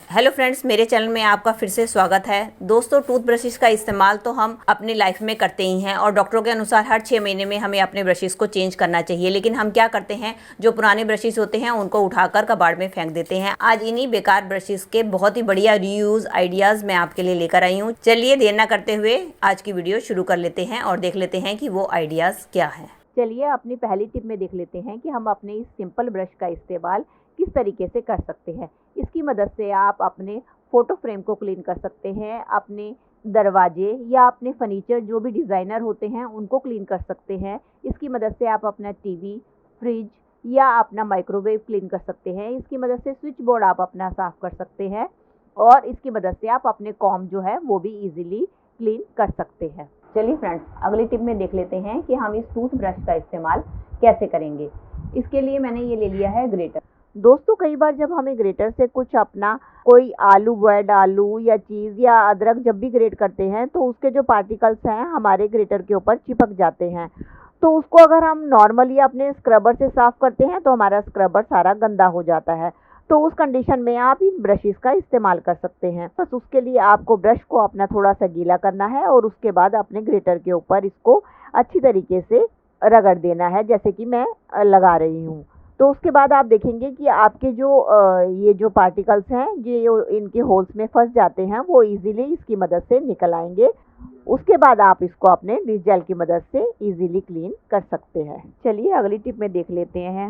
Hello friends, मेरे channel में आपका फिर से स्वागत है। दोस्तों, टूथ ब्रशेस का इस्तेमाल तो हम अपनी लाइफ में करते ही हैं और डॉक्टरों के अनुसार हर 6 महीने में हमें अपने ब्रशेस को चेंज करना चाहिए। लेकिन हम क्या करते हैं, जो पुराने ब्रशेस होते हैं उनको उठाकर कबाड़ में फेंक देते हैं। आज इन्हीं बेकार ब्रशेस के बहुत ही बढ़िया रीयूज आइडियाज़ मैं आपके लिए लेकर आई हूँ। चलिए देर न करते हुए आज की वीडियो शुरू कर लेते हैं और देख लेते हैं कि वो आइडियाज़ क्या है। चलिए अपनी पहली टिप में देख लेते हैं कि हम अपने इस सिंपल ब्रश का इस्तेमाल किस तरीके से कर सकते हैं। इसकी मदद से आप अपने फ़ोटो फ्रेम को क्लीन कर सकते हैं, अपने दरवाजे या अपने फर्नीचर जो भी डिज़ाइनर होते हैं उनको क्लीन कर सकते हैं। इसकी मदद से आप अपना टीवी, फ्रिज या अपना माइक्रोवेव क्लीन कर सकते हैं। इसकी मदद से स्विच बोर्ड आप अपना साफ़ कर सकते हैं और इसकी मदद से आप अपने कॉम्ब जो है वो भी ईज़िली क्लीन कर सकते हैं। चलिए फ्रेंड्स, अगली टिप में देख लेते हैं कि हम इस टूथ ब्रश का इस्तेमाल कैसे करेंगे। इसके लिए मैंने ये ले लिया है ग्रेटर। दोस्तों, कई बार जब हमें ग्रेटर से कुछ अपना कोई आलू, बॉयल्ड आलू या चीज़ या अदरक जब भी ग्रेट करते हैं तो उसके जो पार्टिकल्स हैं हमारे ग्रेटर के ऊपर चिपक जाते हैं। तो उसको अगर हम नॉर्मली अपने स्क्रबर से साफ़ करते हैं तो हमारा स्क्रबर सारा गंदा हो जाता है। तो उस कंडीशन में आप इन ब्रशेस का इस्तेमाल कर सकते हैं। बस उसके लिए आपको ब्रश को अपना थोड़ा सा गीला करना है और उसके बाद अपने ग्रेटर के ऊपर इसको अच्छी तरीके से रगड़ देना है, जैसे कि मैं लगा रही हूँ। तो उसके बाद आप देखेंगे कि आपके जो ये जो पार्टिकल्स हैं ये इनके होल्स में फंस जाते हैं, वो इजीली इसकी मदद से निकल आएंगे। उसके बाद आप इसको अपने डिश जेल की मदद से इजीली क्लीन कर सकते हैं। चलिए अगली टिप में देख लेते हैं।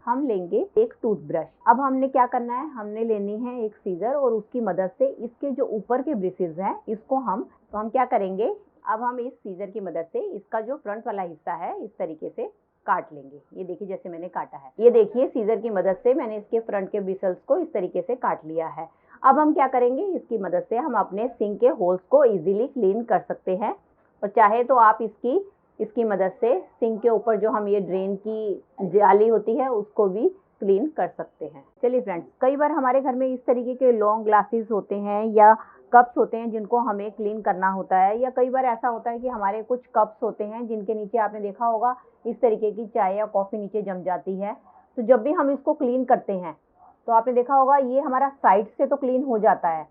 हम लेंगे एक टूथब्रश। अब हमने क्या करना है, हमने लेनी है एक सीजर और उसकी मदद से इसके जो ऊपर के ब्रिसेस हैं इसको हम क्या करेंगे, अब हम इस सीजर की मदद से इसका जो फ्रंट वाला हिस्सा है इस तरीके से काट लेंगे। ये देखिए जैसे मैंने काटा है, ये देखिए सीजर की मदद से मैंने इसके फ्रंट के ब्रिसल्स को इस तरीके से काट लिया है। अब हम क्या करेंगे, इसकी मदद से हम अपने सिंक के होल्स को इजीली क्लीन कर सकते हैं और चाहे तो आप इसकी मदद से सिंक के ऊपर जो हम ये ड्रेन की जाली होती है उसको भी क्लीन कर सकते हैं। चलिए फ्रेंड्स, कई बार हमारे घर में इस तरीके के लॉन्ग ग्लासेस होते हैं या कप्स होते हैं जिनको हमें क्लीन करना होता है, या कई बार ऐसा होता है कि हमारे कुछ कप्स होते हैं जिनके नीचे आपने देखा होगा इस तरीके की चाय या कॉफ़ी नीचे जम जाती है। तो जब भी हम इसको क्लीन करते हैं तो आपने देखा होगा ये हमारा साइड से तो क्लीन हो जाता है,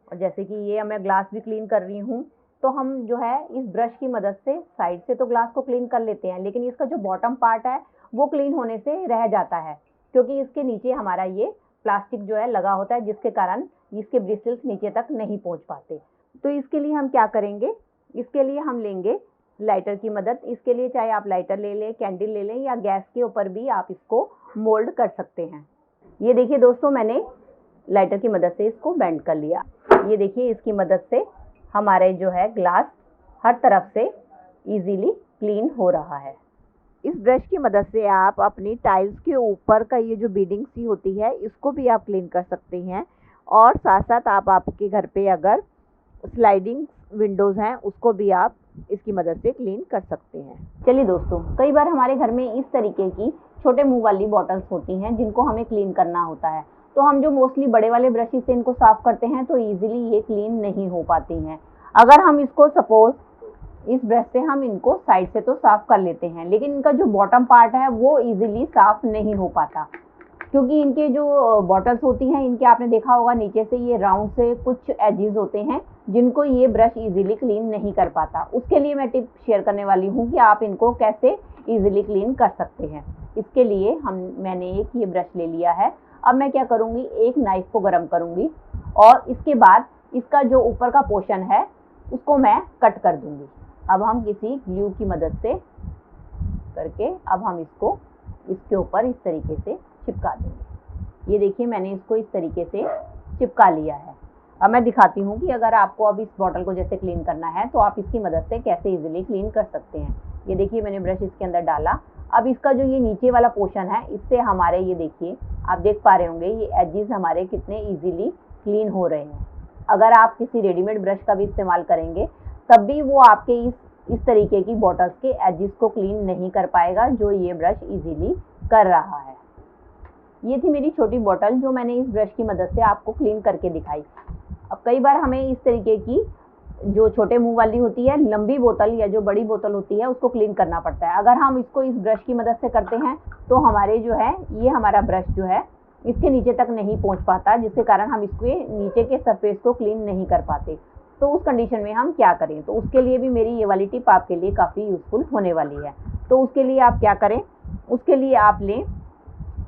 और जैसे कि ये मैं ग्लास भी क्लीन कर रही हूँ तो हम जो है इस ब्रश की मदद से साइड से तो ग्लास को क्लीन कर लेते हैं, लेकिन इसका जो बॉटम पार्ट है वो क्लीन होने से रह जाता है क्योंकि इसके नीचे हमारा ये प्लास्टिक जो है लगा होता है, जिसके कारण इसके ब्रिसल्स नीचे तक नहीं पहुंच पाते। तो इसके लिए हम क्या करेंगे, इसके लिए हम लेंगे लाइटर की मदद। इसके लिए चाहे आप लाइटर ले लें, कैंडल ले लें या गैस के ऊपर भी आप इसको मोल्ड कर सकते हैं। ये देखिए दोस्तों, मैंने लाइटर की मदद से इसको बेंड कर लिया। ये देखिए इसकी मदद से हमारे जो है ग्लास हर तरफ से इजीली क्लीन हो रहा है। इस ब्रश की मदद से आप अपनी टाइल्स के ऊपर का ये जो बीडिंग सी होती है इसको भी आप क्लीन कर सकते हैं, और साथ साथ आप आपके घर पे अगर स्लाइडिंग विंडोज़ हैं उसको भी आप इसकी मदद से क्लीन कर सकते हैं। चलिए दोस्तों, कई बार हमारे घर में इस तरीके की छोटे मुंह वाली बॉटल्स होती हैं जिनको हमें क्लीन करना होता है। तो हम जो मोस्टली बड़े वाले ब्रशेस से इनको साफ़ करते हैं तो ईजिली ये क्लीन नहीं हो पाती हैं। अगर हम इसको सपोज़ इस ब्रश से हम इनको साइड से तो साफ़ कर लेते हैं, लेकिन इनका जो बॉटम पार्ट है वो इजीली साफ़ नहीं हो पाता क्योंकि इनके जो बॉटल्स होती हैं इनके आपने देखा होगा नीचे से ये राउंड से कुछ एजेस होते हैं जिनको ये ब्रश इजीली क्लीन नहीं कर पाता। उसके लिए मैं टिप शेयर करने वाली हूँ कि आप इनको कैसे इजीली क्लीन कर सकते हैं। इसके लिए मैंने एक ये ब्रश ले लिया है। अब मैं क्या करूँगी, एक नाइफ को गर्म करूँगी और इसके बाद इसका जो ऊपर का पोर्शन है उसको मैं कट कर दूँगी। अब हम किसी ग्लू की मदद से करके अब हम इसको इसके ऊपर इस तरीके से चिपका देंगे। ये देखिए मैंने इसको इस तरीके से चिपका लिया है। अब मैं दिखाती हूँ कि अगर आपको अब इस बॉटल को जैसे क्लीन करना है तो आप इसकी मदद से कैसे इजीली क्लीन कर सकते हैं। ये देखिए मैंने ब्रश इसके अंदर डाला। अब इसका जो ये नीचे वाला पोर्शन है इससे हमारे ये देखिए आप देख पा रहे होंगे ये एजेस हमारे कितने ईजिली क्लीन हो रहे हैं। अगर आप किसी रेडीमेड ब्रश का भी इस्तेमाल करेंगे तब भी वो आपके इस तरीके की बॉटल्स के एजेस को क्लीन नहीं कर पाएगा जो ये ब्रश इजीली कर रहा है। ये थी मेरी छोटी बॉटल जो मैंने इस ब्रश की मदद से आपको क्लीन करके दिखाई। अब कई बार हमें इस तरीके की जो छोटे मुंह वाली होती है लंबी बोतल या जो बड़ी बोतल होती है उसको क्लीन करना पड़ता है। अगर हम इसको इस ब्रश की मदद से करते हैं तो हमारे जो है ये हमारा ब्रश जो है इसके नीचे तक नहीं पहुंच पाता, जिसके कारण हम इसके नीचे के सरफेस को क्लीन नहीं कर पाते। तो उस कंडीशन में हम क्या करें? तो उसके लिए भी मेरी ये वाली टिप आपके लिए काफ़ी यूज़फुल होने वाली है। तो उसके लिए आप क्या करें, उसके लिए आप लें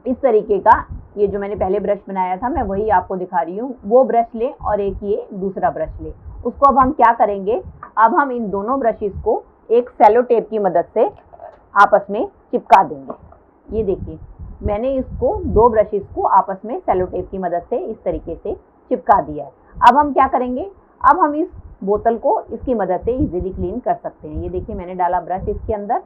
इस तरीके का, ये जो मैंने पहले ब्रश बनाया था मैं वही आपको दिखा रही हूँ, वो ब्रश लें और एक ये दूसरा ब्रश लें। उसको अब हम क्या करेंगे, अब हम इन दोनों ब्रशेस को एक सेलो टेप की मदद से आपस में चिपका देंगे। ये देखिए, मैंने इसको दो ब्रशेस को आपस में सेलो टेप की मदद से इस तरीके से चिपका दिया है। अब हम क्या करेंगे, अब हम इस बोतल को इसकी मदद से इजीली क्लीन कर सकते हैं। ये देखिए, मैंने डाला ब्रश इसके अंदर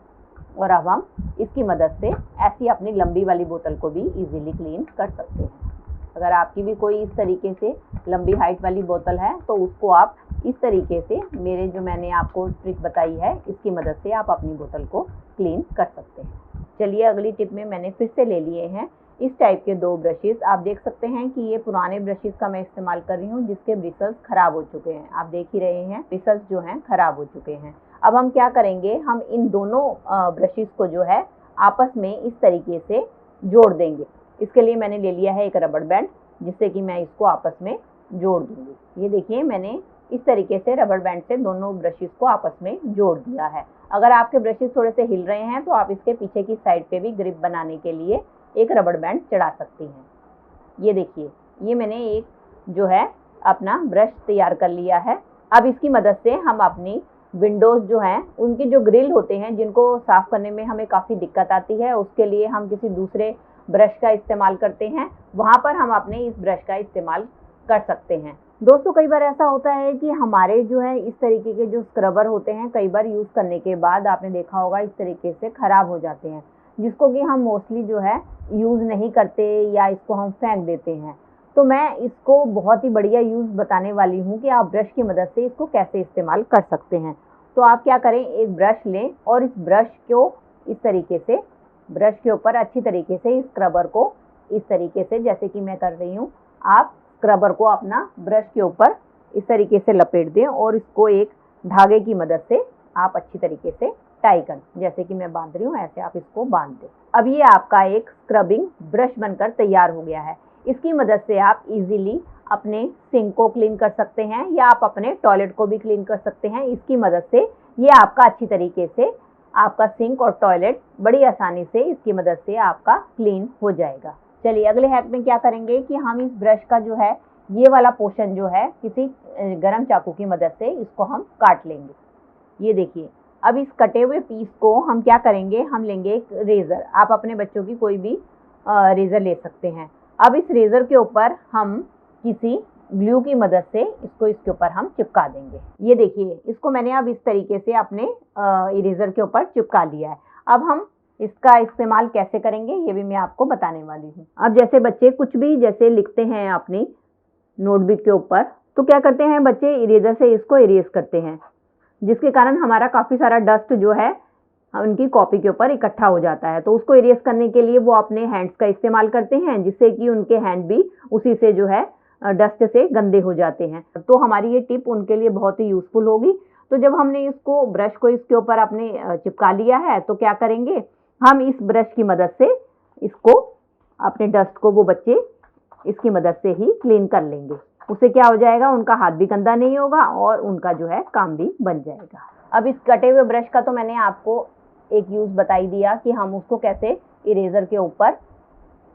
और अब हम इसकी मदद से ऐसी अपनी लंबी वाली बोतल को भी इजीली क्लीन कर सकते हैं। अगर आपकी भी कोई इस तरीके से लंबी हाइट वाली बोतल है तो उसको आप इस तरीके से, मेरे जो मैंने आपको ट्रिक बताई है इसकी मदद से आप अपनी बोतल को क्लीन कर सकते हैं। चलिए, अगली टिप में मैंने फिर से ले लिए हैं इस टाइप के दो ब्रशेस। आप देख सकते हैं कि ये पुराने ब्रशेस का मैं इस्तेमाल कर रही हूँ जिसके ब्रिसल्स खराब हो चुके हैं। आप देख ही रहे हैं ब्रिसल्स जो हैं खराब हो चुके हैं। अब हम क्या करेंगे, हम इन दोनों ब्रशेस को जो है आपस में इस तरीके से जोड़ देंगे। इसके लिए मैंने ले लिया है एक रबड़ बैंड, जिससे कि मैं इसको आपस में जोड़ दूंगी। ये देखिए, मैंने इस तरीके से रबड़ बैंड से दोनों ब्रशेस को आपस में जोड़ दिया है। अगर आपके ब्रशेस थोड़े से हिल रहे हैं तो आप इसके पीछे की साइड पे भी ग्रिप बनाने के लिए एक रबड़ बैंड चढ़ा सकती हैं। ये देखिए, ये मैंने एक जो है अपना ब्रश तैयार कर लिया है। अब इसकी मदद से हम अपनी विंडोज़ जो हैं उनके जो ग्रिल होते हैं जिनको साफ़ करने में हमें काफ़ी दिक्कत आती है, उसके लिए हम किसी दूसरे ब्रश का इस्तेमाल करते हैं, वहाँ पर हम अपने इस ब्रश का इस्तेमाल कर सकते हैं। दोस्तों, कई बार ऐसा होता है कि हमारे जो है इस तरीके के जो स्क्रबर होते हैं कई बार यूज़ करने के बाद आपने देखा होगा इस तरीके से ख़राब हो जाते हैं, जिसको कि हम मोस्टली जो है यूज़ नहीं करते या इसको हम फेंक देते हैं। तो मैं इसको बहुत ही बढ़िया यूज़ बताने वाली हूँ कि आप ब्रश की मदद से इसको कैसे इस्तेमाल कर सकते हैं। तो आप क्या करें, एक ब्रश लें और इस ब्रश को इस तरीके से ब्रश के ऊपर अच्छी तरीके से इस स्क्रबर को इस तरीके से, जैसे कि मैं कर रही हूँ, आप स्क्रबर को अपना ब्रश के ऊपर इस तरीके से लपेट दें और इसको एक धागे की मदद से आप अच्छी तरीके से टाई कर, जैसे कि मैं बांध रही हूँ ऐसे आप इसको बांध दें। अब ये आपका एक स्क्रबिंग ब्रश बनकर तैयार हो गया है। इसकी मदद से आप इजीली अपने सिंक को क्लीन कर सकते हैं या आप अपने टॉयलेट को भी क्लीन कर सकते हैं। इसकी मदद से ये आपका अच्छी तरीके से आपका सिंक और टॉयलेट बड़ी आसानी से इसकी मदद से आपका क्लीन हो जाएगा। चलिए, अगले हैक में क्या करेंगे कि हम इस ब्रश का जो है ये वाला पोर्शन जो है किसी गरम चाकू की मदद से इसको हम काट लेंगे। ये देखिए, अब इस कटे हुए पीस को हम क्या करेंगे, हम लेंगे एक रेज़र। आप अपने बच्चों की कोई भी रेज़र ले सकते हैं। अब इस रेज़र के ऊपर हम किसी ग्लू की मदद से इसको इसके ऊपर हम चिपका देंगे। ये देखिए, इसको मैंने अब इस तरीके से अपने इरेज़र के ऊपर चिपका लिया है। अब हम इसका इस्तेमाल कैसे करेंगे ये भी मैं आपको बताने वाली हूँ। अब जैसे बच्चे कुछ भी जैसे लिखते हैं अपनी नोटबुक के ऊपर, तो क्या करते हैं बच्चे, इरेज़र से इसको इरेज करते हैं, जिसके कारण हमारा काफ़ी सारा डस्ट जो है उनकी कॉपी के ऊपर इकट्ठा हो जाता है। तो उसको इरेज करने के लिए वो अपने हैंड्स का इस्तेमाल करते हैं, जिससे कि उनके हैंड भी उसी से जो है डस्ट से गंदे हो जाते हैं। तो हमारी ये टिप उनके लिए बहुत ही यूज़फुल होगी। तो जब हमने इसको ब्रश को इसके ऊपर अपने चिपका लिया है तो क्या करेंगे, हम इस ब्रश की मदद से इसको अपने डस्ट को वो बच्चे इसकी मदद से ही क्लीन कर लेंगे। उससे क्या हो जाएगा, उनका हाथ भी गंदा नहीं होगा और उनका जो है काम भी बन जाएगा। अब इस कटे हुए ब्रश का तो मैंने आपको एक यूज़ बताई दिया कि हम उसको कैसे इरेज़र के ऊपर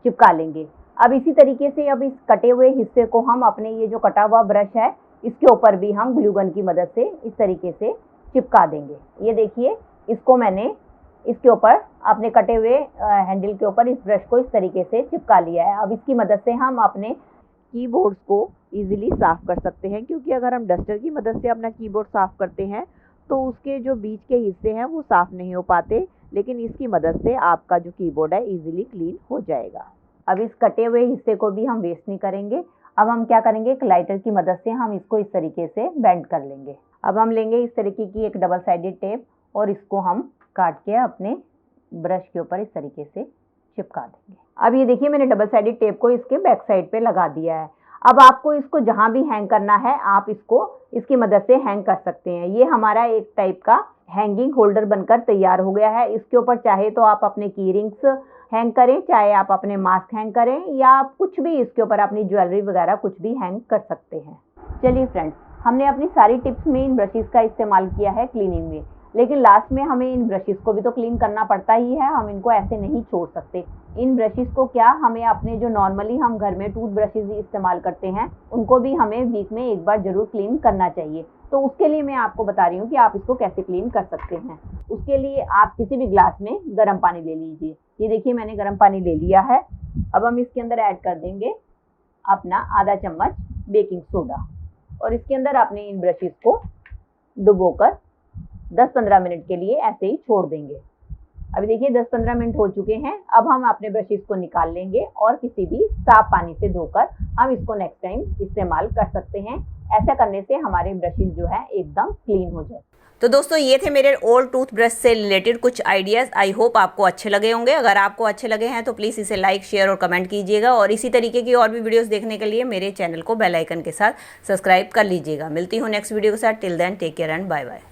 चिपका लेंगे। अब इसी तरीके से अब इस कटे हुए हिस्से को हम अपने ये जो कटा हुआ ब्रश है इसके ऊपर भी हम ग्लू गन की मदद से इस तरीके से चिपका देंगे। ये देखिए, इसको मैंने इसके ऊपर अपने कटे हुए हैंडल के ऊपर इस ब्रश को इस तरीके से चिपका लिया है। अब इसकी मदद से हम अपने कीबोर्ड्स को इजीली साफ़ कर सकते हैं, क्योंकि अगर हम डस्टर की मदद से अपना कीबोर्ड साफ़ करते हैं तो उसके जो बीच के हिस्से हैं वो साफ़ नहीं हो पाते, लेकिन इसकी मदद से आपका जो कीबोर्ड है इजीली क्लीन हो जाएगा। अब इस कटे हुए हिस्से को भी हम वेस्ट नहीं करेंगे। अब हम क्या करेंगे, एक लाइटर की मदद से हम इसको इस तरीके से बेंड कर लेंगे। अब हम लेंगे इस तरीके की एक डबल साइडेड टेप और इसको हम काट के अपने ब्रश के ऊपर इस तरीके से चिपका देंगे। अब ये देखिए, मैंने डबल साइडेड टेप को इसके बैक साइड पे लगा दिया है। अब आपको इसको जहाँ भी हैंग करना है आप इसको इसकी मदद से हैंग कर सकते हैं। ये हमारा एक टाइप का हैंगिंग होल्डर बनकर तैयार हो गया है। इसके ऊपर चाहे तो आप अपने की रिंग्स हैंग करें, चाहे आप अपने मास्क हैंग करें या आप कुछ भी इसके ऊपर अपनी ज्वेलरी वगैरह कुछ भी हैंग कर सकते हैं। चलिए फ्रेंड्स, हमने अपनी सारी टिप्स में इन ब्रशेस का इस्तेमाल किया है क्लीनिंग में, लेकिन लास्ट में हमें इन ब्रशेस को भी तो क्लीन करना पड़ता ही है, हम इनको ऐसे नहीं छोड़ सकते। इन ब्रशेस को क्या हमें अपने जो नॉर्मली हम घर में टूथ ब्रशेस इस्तेमाल करते हैं उनको भी हमें वीक में एक बार जरूर क्लीन करना चाहिए। तो उसके लिए मैं आपको बता रही हूँ कि आप इसको कैसे क्लीन कर सकते हैं। उसके लिए आप किसी भी ग्लास में गर्म पानी ले लीजिए। ये देखिए मैंने गर्म पानी ले लिया है। अब हम इसके अंदर ऐड कर देंगे अपना आधा चम्मच बेकिंग सोडा और इसके अंदर आपने इन ब्रशेस को डुबोकर 10-15 मिनट के लिए ऐसे ही छोड़ देंगे। अभी देखिए 10-15 मिनट हो चुके हैं। अब हम अपने ब्रशेस को निकाल लेंगे और किसी भी साफ पानी से धोकर हम इसको नेक्स्ट टाइम इस्तेमाल कर सकते हैं। ऐसा करने से हमारे ब्रशेस जो है एकदम क्लीन हो जाए। तो दोस्तों ये थे मेरे ओल्ड टूथब्रश से रिलेटेड कुछ आइडियाज़। आई होप आपको अच्छे लगे होंगे। अगर आपको अच्छे लगे हैं तो प्लीज़ इसे लाइक, शेयर और कमेंट कीजिएगा और इसी तरीके की और भी वीडियोस देखने के लिए मेरे चैनल को बेल आइकन के साथ सब्सक्राइब कर लीजिएगा। मिलती हूँ नेक्स्ट वीडियो के साथ। Till then take care and bye bye.